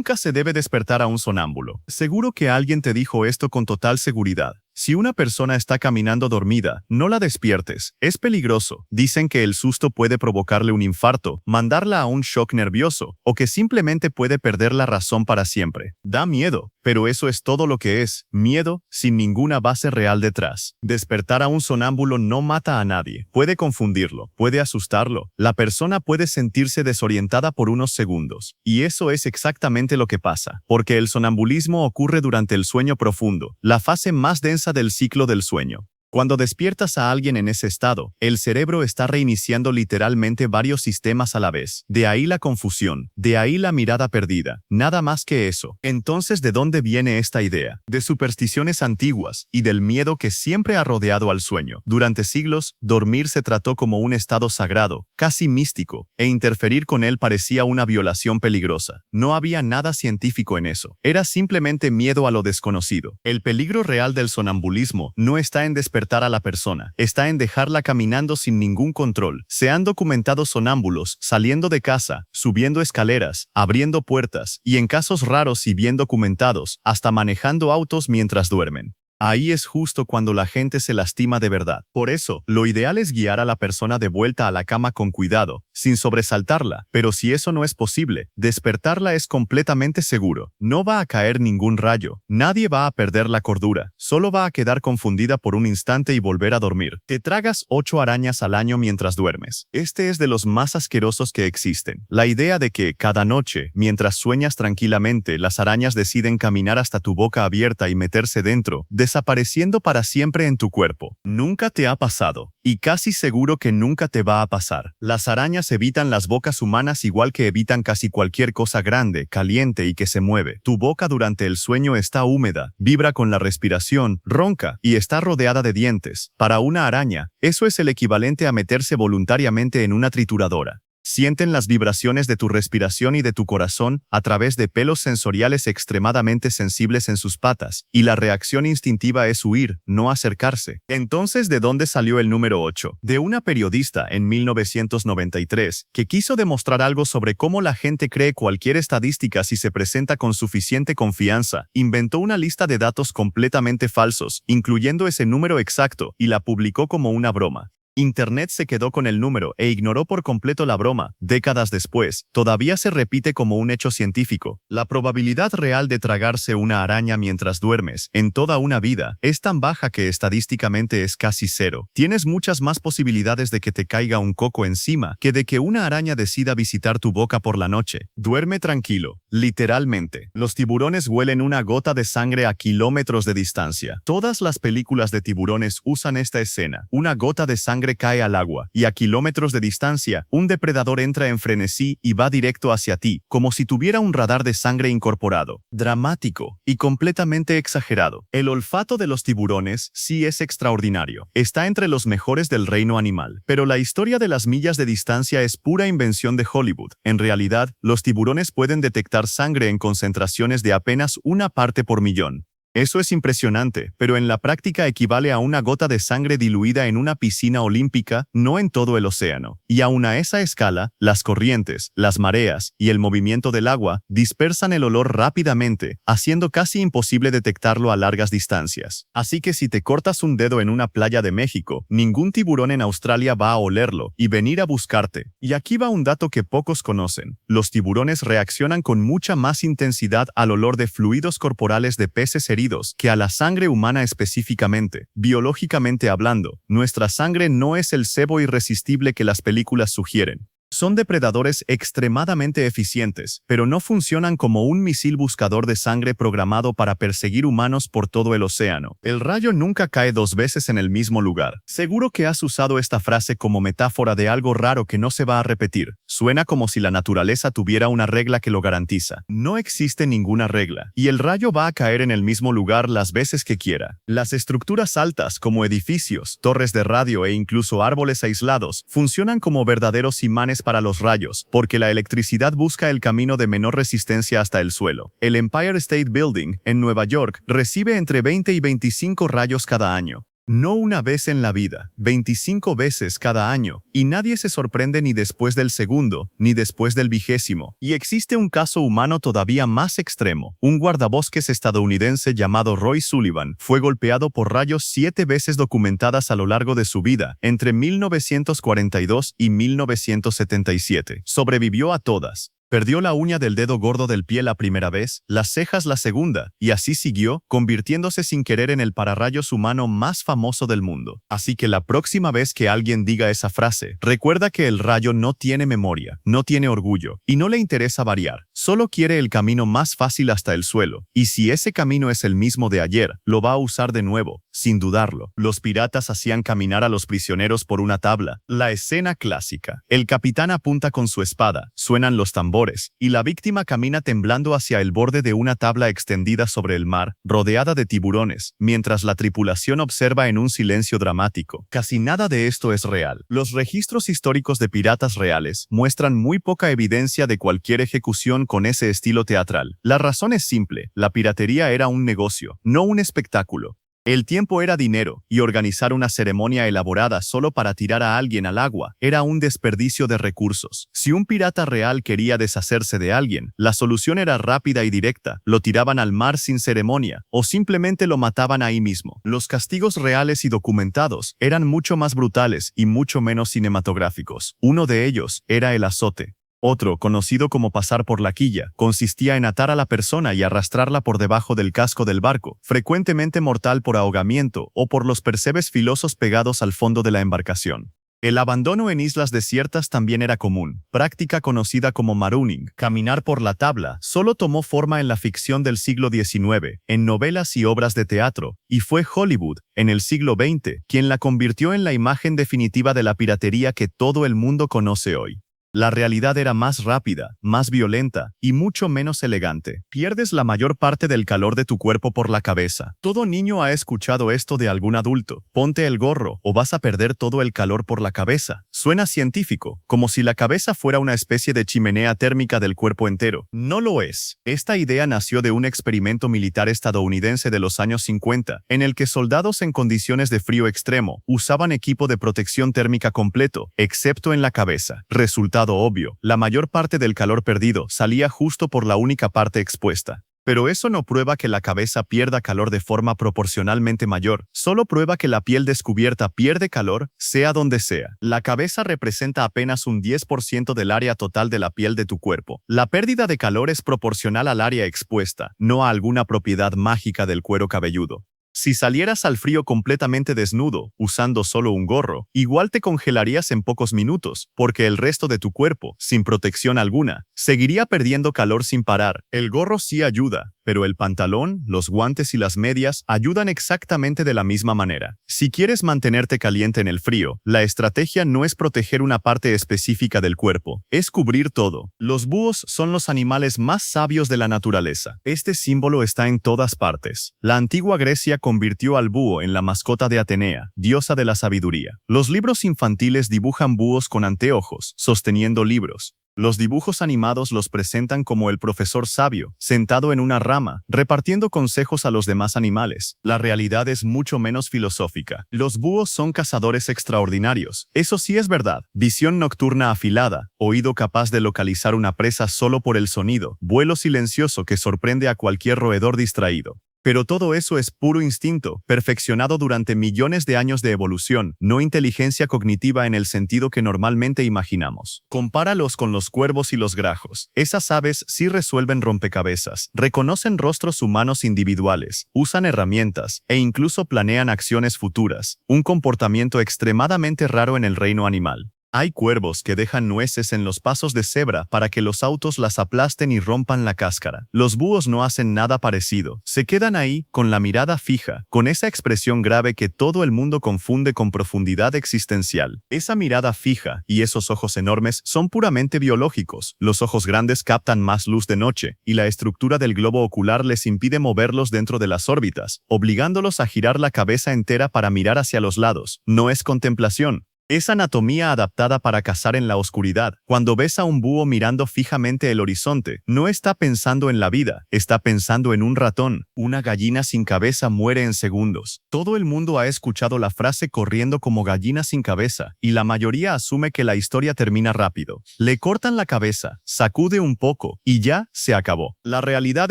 Nunca se debe despertar a un sonámbulo. Seguro que alguien te dijo esto con total seguridad. Si una persona está caminando dormida, no la despiertes. Es peligroso. Dicen que el susto puede provocarle un infarto, mandarla a un shock nervioso, o que simplemente puede perder la razón para siempre. Da miedo, pero eso es todo lo que es, miedo sin ninguna base real detrás. Despertar a un sonámbulo no mata a nadie. Puede confundirlo, puede asustarlo. La persona puede sentirse desorientada por unos segundos. Y eso es exactamente lo que pasa, porque el sonambulismo ocurre durante el sueño profundo, la fase más densa del ciclo del sueño. Cuando despiertas a alguien en ese estado, el cerebro está reiniciando literalmente varios sistemas a la vez. De ahí la confusión, de ahí la mirada perdida, nada más que eso. Entonces, ¿de dónde viene esta idea? De supersticiones antiguas y del miedo que siempre ha rodeado al sueño. Durante siglos, dormir se trató como un estado sagrado, casi místico, e interferir con él parecía una violación peligrosa. No había nada científico en eso. Era simplemente miedo a lo desconocido. El peligro real del sonambulismo no está en despertar a la persona, está en dejarla caminando sin ningún control. Se han documentado sonámbulos saliendo de casa, subiendo escaleras, abriendo puertas y, en casos raros y bien documentados, hasta manejando autos mientras duermen. Ahí es justo cuando la gente se lastima de verdad. Por eso, lo ideal es guiar a la persona de vuelta a la cama con cuidado, sin sobresaltarla, pero si eso no es posible, despertarla es completamente seguro. No va a caer ningún rayo, nadie va a perder la cordura, solo va a quedar confundida por un instante y volver a dormir. Te tragas 8 arañas al año mientras duermes. Este es de los más asquerosos que existen. La idea de que, cada noche, mientras sueñas tranquilamente, las arañas deciden caminar hasta tu boca abierta y meterse dentro, desapareciendo para siempre en tu cuerpo. Nunca te ha pasado, y casi seguro que nunca te va a pasar. Las arañas evitan las bocas humanas igual que evitan casi cualquier cosa grande, caliente y que se mueve. Tu boca durante el sueño está húmeda, vibra con la respiración, ronca y está rodeada de dientes. Para una araña, eso es el equivalente a meterse voluntariamente en una trituradora. Sienten las vibraciones de tu respiración y de tu corazón a través de pelos sensoriales extremadamente sensibles en sus patas, y la reacción instintiva es huir, no acercarse. Entonces, ¿de dónde salió el número 8? De una periodista en 1993 que quiso demostrar algo sobre cómo la gente cree cualquier estadística si se presenta con suficiente confianza. Inventó una lista de datos completamente falsos, incluyendo ese número exacto, y la publicó como una broma. Internet se quedó con el número e ignoró por completo la broma. Décadas después, todavía se repite como un hecho científico. La probabilidad real de tragarse una araña mientras duermes, en toda una vida, es tan baja que estadísticamente es casi cero. Tienes muchas más posibilidades de que te caiga un coco encima que de que una araña decida visitar tu boca por la noche. Duerme tranquilo. Literalmente. Los tiburones huelen una gota de sangre a kilómetros de distancia. Todas las películas de tiburones usan esta escena. Una gota de sangre cae al agua, y a kilómetros de distancia, un depredador entra en frenesí y va directo hacia ti, como si tuviera un radar de sangre incorporado. Dramático y completamente exagerado. El olfato de los tiburones sí es extraordinario. Está entre los mejores del reino animal. Pero la historia de las millas de distancia es pura invención de Hollywood. En realidad, los tiburones pueden detectar sangre en concentraciones de apenas 1 parte por millón. Eso es impresionante, pero en la práctica equivale a una gota de sangre diluida en una piscina olímpica, no en todo el océano. Y aun a esa escala, las corrientes, las mareas y el movimiento del agua dispersan el olor rápidamente, haciendo casi imposible detectarlo a largas distancias. Así que si te cortas un dedo en una playa de México, ningún tiburón en Australia va a olerlo y venir a buscarte. Y aquí va un dato que pocos conocen. Los tiburones reaccionan con mucha más intensidad al olor de fluidos corporales de peces heridos que a la sangre humana específicamente. Biológicamente hablando, nuestra sangre no es el cebo irresistible que las películas sugieren. Son depredadores extremadamente eficientes, pero no funcionan como un misil buscador de sangre programado para perseguir humanos por todo el océano. El rayo nunca cae 2 veces en el mismo lugar. Seguro que has usado esta frase como metáfora de algo raro que no se va a repetir. Suena como si la naturaleza tuviera una regla que lo garantiza. No existe ninguna regla, y el rayo va a caer en el mismo lugar las veces que quiera. Las estructuras altas, como edificios, torres de radio e incluso árboles aislados, funcionan como verdaderos imanes para los rayos, porque la electricidad busca el camino de menor resistencia hasta el suelo. El Empire State Building, en Nueva York, recibe entre 20 y 25 rayos cada año. No una vez en la vida, 25 veces cada año, y nadie se sorprende ni después del segundo, ni después del 20º. Y existe un caso humano todavía más extremo. Un guardabosques estadounidense llamado Roy Sullivan fue golpeado por rayos 7 veces documentadas a lo largo de su vida, entre 1942 y 1977. Sobrevivió a todas. Perdió la uña del dedo gordo del pie la primera vez, las cejas la segunda, y así siguió, convirtiéndose sin querer en el pararrayos humano más famoso del mundo. Así que la próxima vez que alguien diga esa frase, recuerda que el rayo no tiene memoria, no tiene orgullo, y no le interesa variar. Solo quiere el camino más fácil hasta el suelo, y si ese camino es el mismo de ayer, lo va a usar de nuevo, sin dudarlo. Los piratas hacían caminar a los prisioneros por una tabla. La escena clásica. El capitán apunta con su espada, suenan los tambores, y la víctima camina temblando hacia el borde de una tabla extendida sobre el mar, rodeada de tiburones, mientras la tripulación observa en un silencio dramático. Casi nada de esto es real. Los registros históricos de piratas reales muestran muy poca evidencia de cualquier ejecución con ese estilo teatral. La razón es simple: la piratería era un negocio, no un espectáculo. El tiempo era dinero, y organizar una ceremonia elaborada solo para tirar a alguien al agua era un desperdicio de recursos. Si un pirata real quería deshacerse de alguien, la solución era rápida y directa: lo tiraban al mar sin ceremonia, o simplemente lo mataban ahí mismo. Los castigos reales y documentados eran mucho más brutales y mucho menos cinematográficos. Uno de ellos era el azote. Otro, conocido como pasar por la quilla, consistía en atar a la persona y arrastrarla por debajo del casco del barco, frecuentemente mortal por ahogamiento o por los percebes filosos pegados al fondo de la embarcación. El abandono en islas desiertas también era común, práctica conocida como marooning. Caminar por la tabla solo tomó forma en la ficción del siglo XIX, en novelas y obras de teatro, y fue Hollywood, en el siglo XX, quien la convirtió en la imagen definitiva de la piratería que todo el mundo conoce hoy. La realidad era más rápida, más violenta y mucho menos elegante. Pierdes la mayor parte del calor de tu cuerpo por la cabeza. Todo niño ha escuchado esto de algún adulto: ponte el gorro o vas a perder todo el calor por la cabeza. Suena científico, como si la cabeza fuera una especie de chimenea térmica del cuerpo entero. No lo es. Esta idea nació de un experimento militar estadounidense de los años 50, en el que soldados en condiciones de frío extremo usaban equipo de protección térmica completo, excepto en la cabeza. Resultado obvio: la mayor parte del calor perdido salía justo por la única parte expuesta. Pero eso no prueba que la cabeza pierda calor de forma proporcionalmente mayor, solo prueba que la piel descubierta pierde calor, sea donde sea. La cabeza representa apenas un 10% del área total de la piel de tu cuerpo. La pérdida de calor es proporcional al área expuesta, no a alguna propiedad mágica del cuero cabelludo. Si salieras al frío completamente desnudo, usando solo un gorro, igual te congelarías en pocos minutos, porque el resto de tu cuerpo, sin protección alguna, seguiría perdiendo calor sin parar. El gorro sí ayuda, pero el pantalón, los guantes y las medias ayudan exactamente de la misma manera. Si quieres mantenerte caliente en el frío, la estrategia no es proteger una parte específica del cuerpo, es cubrir todo. Los búhos son los animales más sabios de la naturaleza. Este símbolo está en todas partes. La antigua Grecia convirtió al búho en la mascota de Atenea, diosa de la sabiduría. Los libros infantiles dibujan búhos con anteojos, sosteniendo libros. Los dibujos animados los presentan como el profesor sabio, sentado en una rama, repartiendo consejos a los demás animales. La realidad es mucho menos filosófica. Los búhos son cazadores extraordinarios. Eso sí es verdad. Visión nocturna afilada, oído capaz de localizar una presa solo por el sonido, vuelo silencioso que sorprende a cualquier roedor distraído. Pero todo eso es puro instinto, perfeccionado durante millones de años de evolución, no inteligencia cognitiva en el sentido que normalmente imaginamos. Compáralos con los cuervos y los grajos. Esas aves sí resuelven rompecabezas, reconocen rostros humanos individuales, usan herramientas e incluso planean acciones futuras, un comportamiento extremadamente raro en el reino animal. Hay cuervos que dejan nueces en los pasos de cebra para que los autos las aplasten y rompan la cáscara. Los búhos no hacen nada parecido. Se quedan ahí, con la mirada fija, con esa expresión grave que todo el mundo confunde con profundidad existencial. Esa mirada fija y esos ojos enormes son puramente biológicos. Los ojos grandes captan más luz de noche, y la estructura del globo ocular les impide moverlos dentro de las órbitas, obligándolos a girar la cabeza entera para mirar hacia los lados. No es contemplación. Es anatomía adaptada para cazar en la oscuridad. Cuando ves a un búho mirando fijamente el horizonte, no está pensando en la vida, está pensando en un ratón. Una gallina sin cabeza muere en segundos. Todo el mundo ha escuchado la frase corriendo como gallina sin cabeza, y la mayoría asume que la historia termina rápido. Le cortan la cabeza, sacude un poco, y ya se acabó. La realidad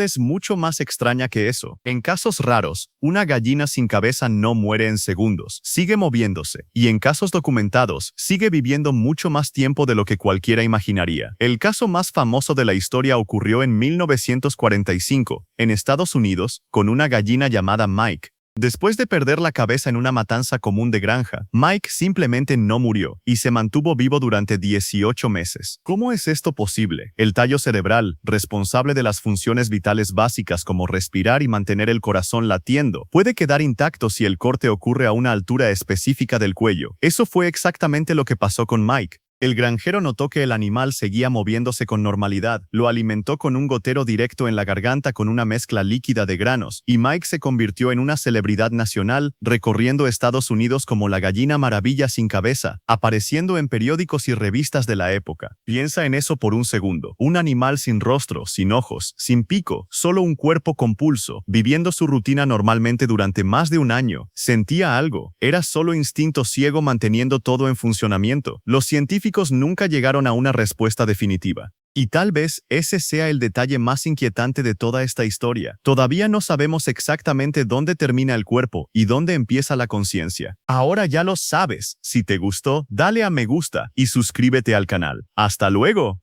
es mucho más extraña que eso. En casos raros, una gallina sin cabeza no muere en segundos, sigue moviéndose, y en casos documentados, sigue viviendo mucho más tiempo de lo que cualquiera imaginaría. El caso más famoso de la historia ocurrió en 1945, en Estados Unidos, con una gallina llamada Mike. Después de perder la cabeza en una matanza común de granja, Mike simplemente no murió y se mantuvo vivo durante 18 meses. ¿Cómo es esto posible? El tallo cerebral, responsable de las funciones vitales básicas como respirar y mantener el corazón latiendo, puede quedar intacto si el corte ocurre a una altura específica del cuello. Eso fue exactamente lo que pasó con Mike. El granjero notó que el animal seguía moviéndose con normalidad, lo alimentó con un gotero directo en la garganta con una mezcla líquida de granos, y Mike se convirtió en una celebridad nacional, recorriendo Estados Unidos como la gallina maravilla sin cabeza, apareciendo en periódicos y revistas de la época. Piensa en eso por un segundo. Un animal sin rostro, sin ojos, sin pico, solo un cuerpo con pulso, viviendo su rutina normalmente durante más de un año. Sentía algo. Era solo instinto ciego manteniendo todo en funcionamiento. Los científicos nunca llegaron a una respuesta definitiva. Y tal vez ese sea el detalle más inquietante de toda esta historia. Todavía no sabemos exactamente dónde termina el cuerpo y dónde empieza la conciencia. Ahora ya lo sabes. Si te gustó, dale a me gusta y suscríbete al canal. ¡Hasta luego!